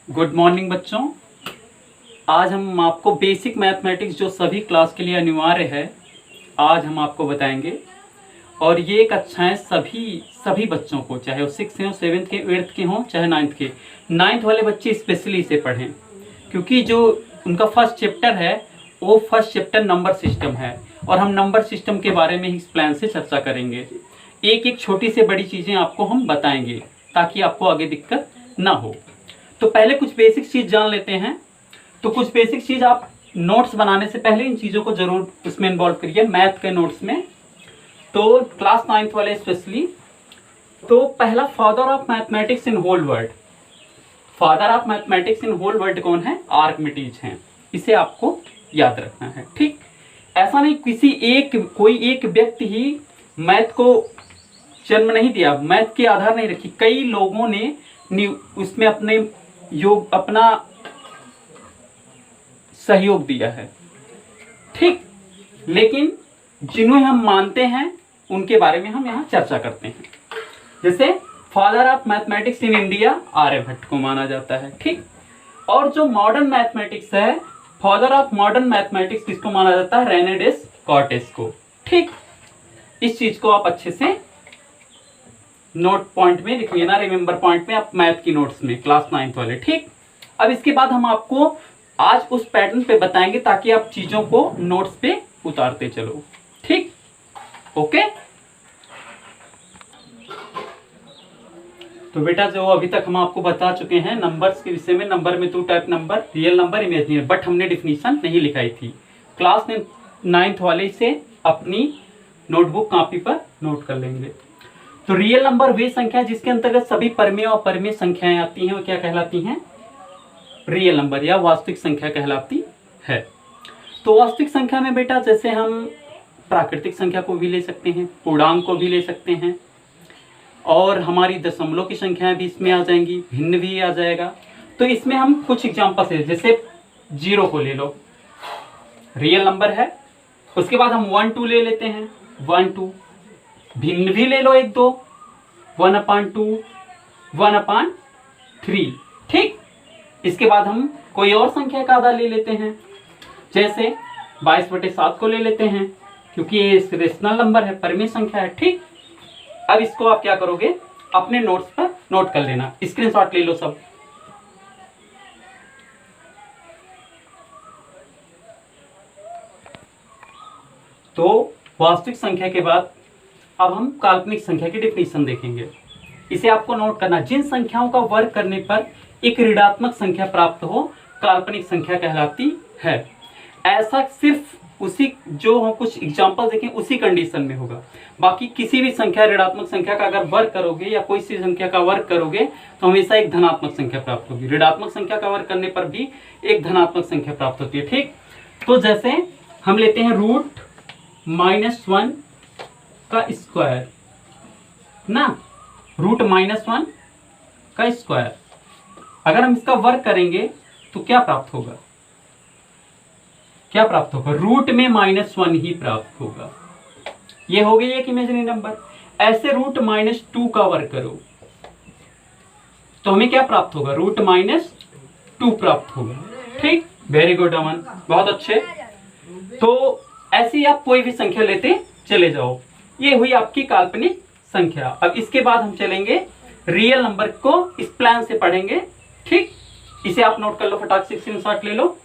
Good morning बच्चों। आज हम आपको बेसिक मैथमेटिक्स जो सभी क्लास के लिए अनिवार्य है आज हम आपको बताएंगे। और ये कक्षाएं है सभी बच्चों को, चाहे वो 6 हो, 7th के, 8th के हों, चाहे 9th के। 9th वाले बच्चे स्पेशली इसे पढ़ें क्योंकि जो उनका फर्स्ट चैप्टर है वो फर्स्ट चैप्टर नंबर सिस्टम है और हम नंबर सिस्टम के बारे में ही इस प्लान से चर्चा करेंगे। एक एक छोटी से बड़ी चीज़ें आपको हम बताएंगे ताकि आपको आगे दिक्कत ना हो। तो पहले कुछ बेसिक चीज़ जान लेते हैं। तो कुछ बेसिक चीज़ आप नोट्स बनाने से पहले इन चीज़ों को जरूर उसमें इन्वॉल्व करिए मैथ के नोट्स में। तो क्लास 9th वाले स्पेशली। तो पहला father of mathematics in whole world, father of mathematics in whole world कौन है? आर्किमिडीज हैं। इसे आपको याद रखना है, ठीक। ऐसा नहीं कोई एक व्यक्ति ही मैथ को जन्म नहीं दिया, मैथ के आधार नहीं रखी। कई लोगों ने उसमें अपना सहयोग दिया है, ठीक। लेकिन जिन्हें हम मानते हैं उनके बारे में हम यहाँ चर्चा करते हैं। जैसे father of mathematics in India Aryabhata को माना जाता है, ठीक। और जो मॉडर्न मैथमेटिक्स है, फादर ऑफ मॉडर्न मैथमेटिक्स किसको माना जाता है? रेने डेस्कार्टेस को, ठीक। इस चीज को आप अच्छे से नोट पॉइंट में लिख लेना, रिमेंबर पॉइंट में, आप मैथ की नोट्स में क्लास 9th वाले, ठीक। अब इसके बाद हम आपको आज उस पैटर्न पे बताएंगे ताकि आप चीजों को नोट्स पे उतारते चलो, ठीक। ओके। तो बेटा जो अभी तक हम आपको बता चुके हैं नंबर्स के विषय में, नंबर में 2 type number, real number, imaginary, but हमने डिफिनीशन नहीं लिखाई थी। क्लास 9th वाले से अपनी नोटबुक कॉपी पर नोट कर लेंगे। तो रियल नंबर वे संख्या जिसके अंतर्गत सभी परमेय और परमेय संख्याएं आती हैं वो क्या कहलाती हैं? रियल नंबर या वास्तविक संख्या कहलाती है। तो वास्तविक संख्या में बेटा जैसे हम प्राकृतिक संख्या को भी ले सकते हैं, पूर्णांक को भी ले सकते हैं, और हमारी दशमलव की संख्याएं भी इसमें आ जाएंगी, भिन्न भी आ जाएगा। तो इसमें हम कुछ एग्जांपल्स है, जैसे 0 को ले लो, रियल नंबर है। उसके बाद हम 1 2 ले लेते हैं, 1 2। भिन्न भी ले लो 1 2, 1/2, 1/3, ठीक। इसके बाद हम कोई और संख्या का आधा ले लेते हैं, जैसे 22/7 को ले लेते हैं क्योंकि ये रेशनल नंबर है, परमेय संख्या है, ठीक। अब इसको आप क्या करोगे? अपने नोट्स पर नोट कर लेना, स्क्रीनशॉट ले लो सब। तो वास्तविक संख्या के बाद अब हम काल्पनिक संख्या की डिफिनीशन देखेंगे। इसे आपको नोट करना, जिन संख्याओं का वर्ग करने पर एक ऋणात्मक संख्या प्राप्त हो काल्पनिक संख्या कहलाती है। ऐसा सिर्फ उसी जो हम कुछ एग्जांपल देखें उसी कंडीशन में होगा। बाकी किसी भी संख्या, ऋणात्मक संख्या का अगर वर्ग करोगे या कोई सी संख्या का वर्ग करोगे तो हमेशा एक धनात्मक संख्या प्राप्त होगी। ऋणात्मक संख्या का वर्ग करने पर भी एक धनात्मक संख्या प्राप्त होती है, ठीक। तो जैसे हम लेते हैं √-1 का स्क्वायर ना, √-1 का स्क्वायर। अगर हम इसका वर्ग करेंगे तो क्या प्राप्त होगा? क्या प्राप्त होगा? रूट में -1 ही प्राप्त होगा। ये हो गई एक इमेजिनरी नंबर। ऐसे √-2 का वर्ग करो तो हमें क्या प्राप्त होगा? √-2 प्राप्त होगा, ठीक। वेरी गुड अमन, बहुत अच्छे। तो ऐसे ही आप कोई भी संख्या लेते चले जाओ। ये हुई आपकी काल्पनिक संख्या। अब इसके बाद हम चलेंगे रियल नंबर को, इस प्लान से पढ़ेंगे, ठीक। इसे आप नोट कर लो, फटाक से स्क्रीनशॉट ले लो।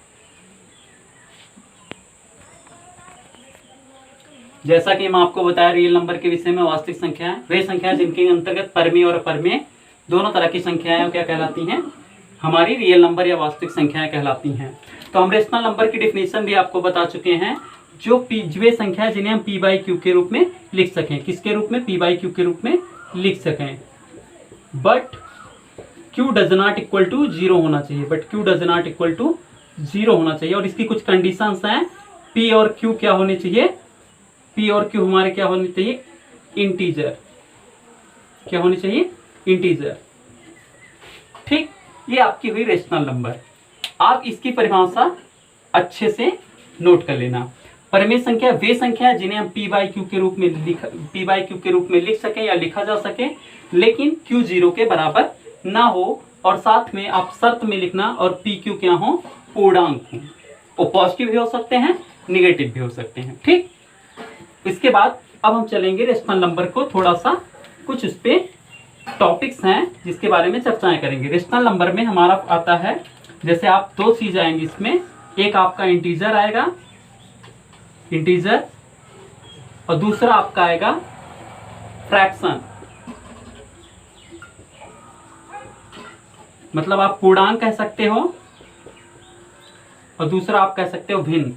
जैसा कि मैं आपको बताया रियल नंबर के विषय में, वास्तविक संख्याएं वे संख्याएं जिनके अंतर्गत परमेय और अपरमेय दोनों तरह की संख्याएं क्या कहलाती हैं? हमारी रियल नंबर या वास्तविक संख्याएं कहलाती हैं। तो हम रेशनल नंबर की डिफिनीशन भी आपको बता चुके हैं, जो वे संख्या है जिन्हें हम p/q के रूप में लिख सकें। किसके रूप में? p/q के रूप में लिख सकें। But q does not equal to 0 होना चाहिए, but q does not equal to 0 होना चाहिए। और इसकी कुछ कंडीशंस हैं, p और q क्या होने चाहिए? p और q हमारे क्या होने चाहिए? इंटीजर। क्या होने चाहिए? इंटीजर, ठीक। ये आपकी हुई रेशनल नंबर। आप इसकी परिभाषा अच्छे से नोट कर लेना। परमेय संख्या वे संख्या है जिन्हें हम p/q के रूप में लिख सकें या लिखा जा सके, लेकिन q 0 के बराबर ना हो और साथ में आप शर्त में लिखना और पी क्यू क्या हो, पूर्णांक हो। वो पॉजिटिव भी हो सकते हैं, निगेटिव भी हो सकते हैं। ठीक, इसके बाद अब हम चलेंगे रेशनल नंबर को, थोड़ा सा कुछ उस पे टॉपिक्स हैं जिसके बारे में चर्चाएं करेंगे। रेशनल नंबर में हमारा आता है, जैसे आप दो चीज आएंगी इसमें, एक आपका इंटीजर आएगा, इंटीजर, और दूसरा आपका आएगा फ्रैक्शन, मतलब आप पूर्णांक कह सकते हो और दूसरा आप कह सकते हो भिन्न।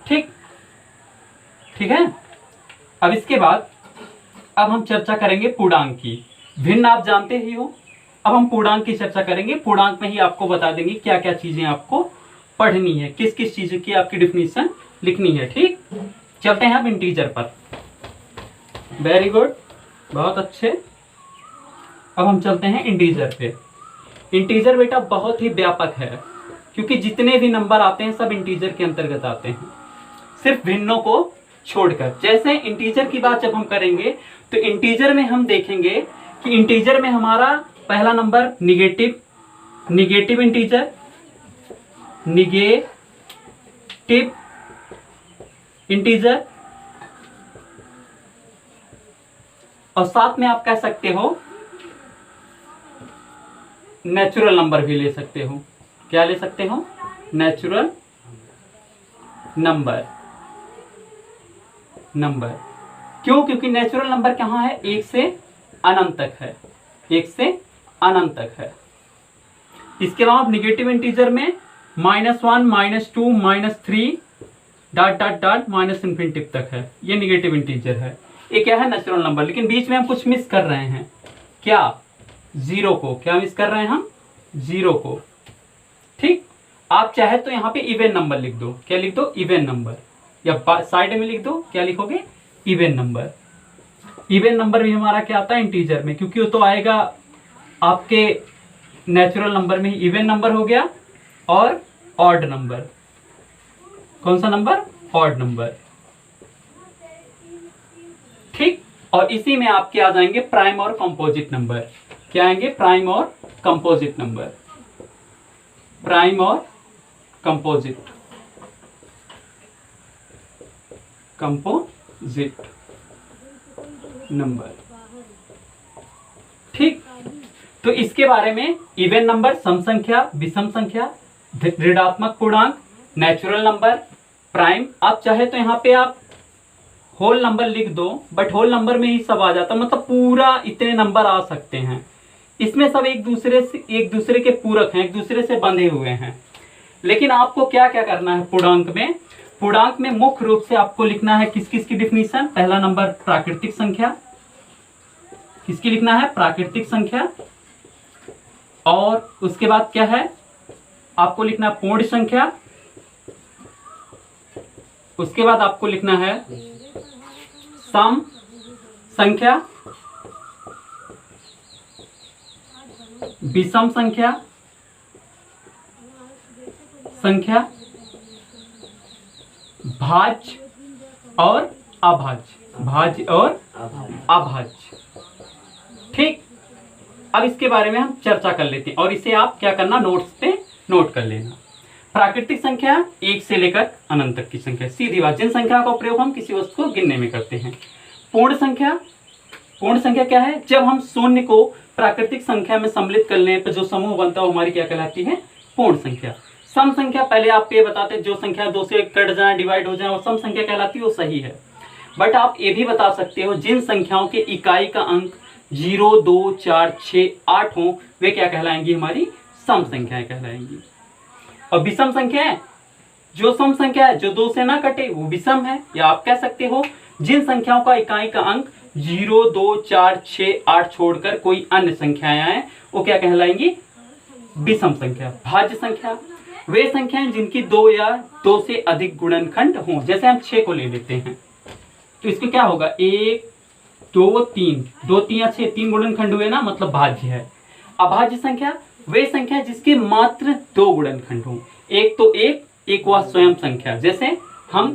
ठीक, ठीक है। अब इसके बाद अब हम चर्चा करेंगे पूर्णांक की। भिन्न आप जानते ही हो, अब हम पूर्णांक की चर्चा करेंगे। पूर्णांक में ही आपको बता देंगे क्या क्या चीजें आपको पढ़नी है, किस किस चीज की आपकी डिफिनीशन लिखनी है। ठीक, चलते हैं अब इंटीजर पर। वेरी गुड, बहुत अच्छे। अब हम चलते हैं इंटीजर पे। इंटीजर बेटा बहुत ही व्यापक है, क्योंकि जितने भी नंबर आते हैं सब इंटीजर के अंतर्गत आते हैं, सिर्फ भिन्नों को छोड़कर। जैसे इंटीजर की बात जब हम करेंगे तो इंटीजर में हम देखेंगे कि इंटीजर में हमारा पहला number negative, negative integer, negative integer, और साथ में आप कह सकते हो नेचुरल नंबर भी ले सकते हो। क्या ले सकते हो? Natural number. नंबर क्यों? क्योंकि नेचुरल नंबर कहाँ है? एक से अनंत तक है, एक से अनंत तक है। इसके अलावा निगेटिव इंटीजर में -1, -2, -3 dot dot dot minus infinity तक है, ये निगेटिव इंटीजर है। ये क्या है? Natural number. लेकिन बीच में हम कुछ मिस कर रहे हैं। क्या? जीरो को। क्या मिस कर रहे हैं हम? जीरो को। ठीक, आप चाहे तो यहाँ पे इवन नंबर लिख दो। क्या लिख दो? Even number. या साइड में लिख दो, क्या लिखोगे? Even number. इवन नंबर भी हमारा क्या आता है? इंटीजर में, क्योंकि वो तो आएगा आपके नेचुरल नंबर में ही। इवन नंबर हो गया और ऑड नंबर। कौन सा नंबर? Odd number. ठीक, और इसी में आपके आ जाएंगे प्राइम और कंपोजिट नंबर। क्या आएंगे? प्राइम और कंपोजिट नंबर। प्राइम और कंपोजिट, कंपोजिट नंबर। ठीक, तो इसके बारे में इवन नंबर, सम संख्या, विषम संख्या, ऋणात्मक पूर्णांक, नेचुरल नंबर, प्राइम। आप चाहे तो यहाँ पे आप होल नंबर लिख दो, बट होल नंबर में ही सब आ जाता, मतलब पूरा इतने नंबर आ सकते हैं। इसमें सब एक दूसरे के पूरक हैं, एक दूसरे से बंधे हुए हैं। लेकिन आपको क्या क्या करना है पूर्णांक में? पूर्णांक में मुख्य रूप से आपको लिखना है किस किस की डिफिनीशन। पहला नंबर प्राकृतिक संख्या, किसकी लिखना है? प्राकृतिक संख्या। और उसके बाद क्या है? आपको लिखना है पूर्ण संख्या। उसके बाद आपको लिखना है सम संख्या, विषम संख्या, भाज्य और अभाज्य। भाज्य और अभाज्य। ठीक, अब इसके बारे में हम चर्चा कर लेते हैं, और इसे आप क्या करना? नोट्स पे नोट कर लेना। प्राकृतिक संख्या 1 से लेकर अनंत तक की संख्या, सीधी बात। जिन संख्या का प्रयोग हम किसी वस्तु को गिनने में करते हैं। पूर्ण संख्या, पूर्ण संख्या क्या है? जब हम शून्य को प्राकृतिक संख्या में सम्मिलित कर लें तो जो समूह बनता है वो हमारी क्या कहलाती है? पूर्ण संख्या। सम संख्या, पहले आप ये बताते जो संख्या 2 से कट जाए, डिवाइड हो जाए, वो सम संख्या कहलाती है, वो सही है। बट आप ये भी बता सकते हो जिन संख्याओं के इकाई का अंक 0, 2, 4, 6, 8 हो, वे क्या कहलाएंगी? हमारी सम संख्याएं कहलाएंगी। और विषम संख्या है, जो सम संख्या है जो 2 से ना कटे वो विषम है। या आप कह सकते हो जिन संख्याओं का इकाई का अंक 0, 2, 4, 6, 8 छोड़कर कोई अन्य संख्याएं आए, वो क्या कहलाएंगी? विषम संख्या। भाज्य संख्या, वे संख्याएं जिनकी 2 या 2 से अधिक गुणनखंड हों। जैसे हम 6 को ले लेते हैं तो इसको क्या होगा? 1, 2, 3, 2, 3 या 6, 3 गुणनखंड हुए ना, मतलब भाज्य है। अभाज्य संख्या, वे संख्या जिसके मात्र 2 गुणनखंड हों। एक तो एक वह स्वयं संख्या। जैसे हम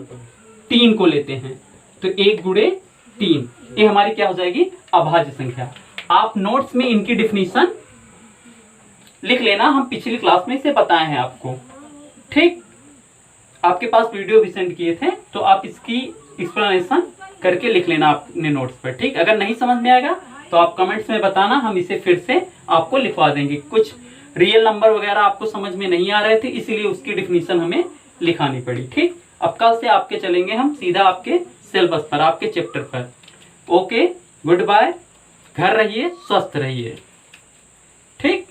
3 को लेते हैं तो 1 गुणे 3, ये हमारी क्या हो जाएगी? अभाज्य संख्या। आप नोट्स में इनकी डिफिनीशन लिख लेना, हम पिछली क्लास में इसे बताए हैं आपको। ठीक, आपके पास वीडियो भी सेंड किए थे, तो आप इसकी एक्सप्लेनेशन करके लिख लेना अपने नोट्स पर। ठीक, अगर नहीं समझ में आएगा तो आप कमेंट्स में बताना, हम इसे फिर से आपको लिखवा देंगे। कुछ रियल नंबर वगैरह आपको समझ में नहीं आ रहे थे, इसीलिए उसकी डिफिनीशन हमें लिखानी पड़ी। ठीक, अब कल से आपके चलेंगे हम सीधा आपके सिलेबस पर, आपके चैप्टर पर। ओके, गुड बाय, घर रहिए, स्वस्थ रहिए। ठीक।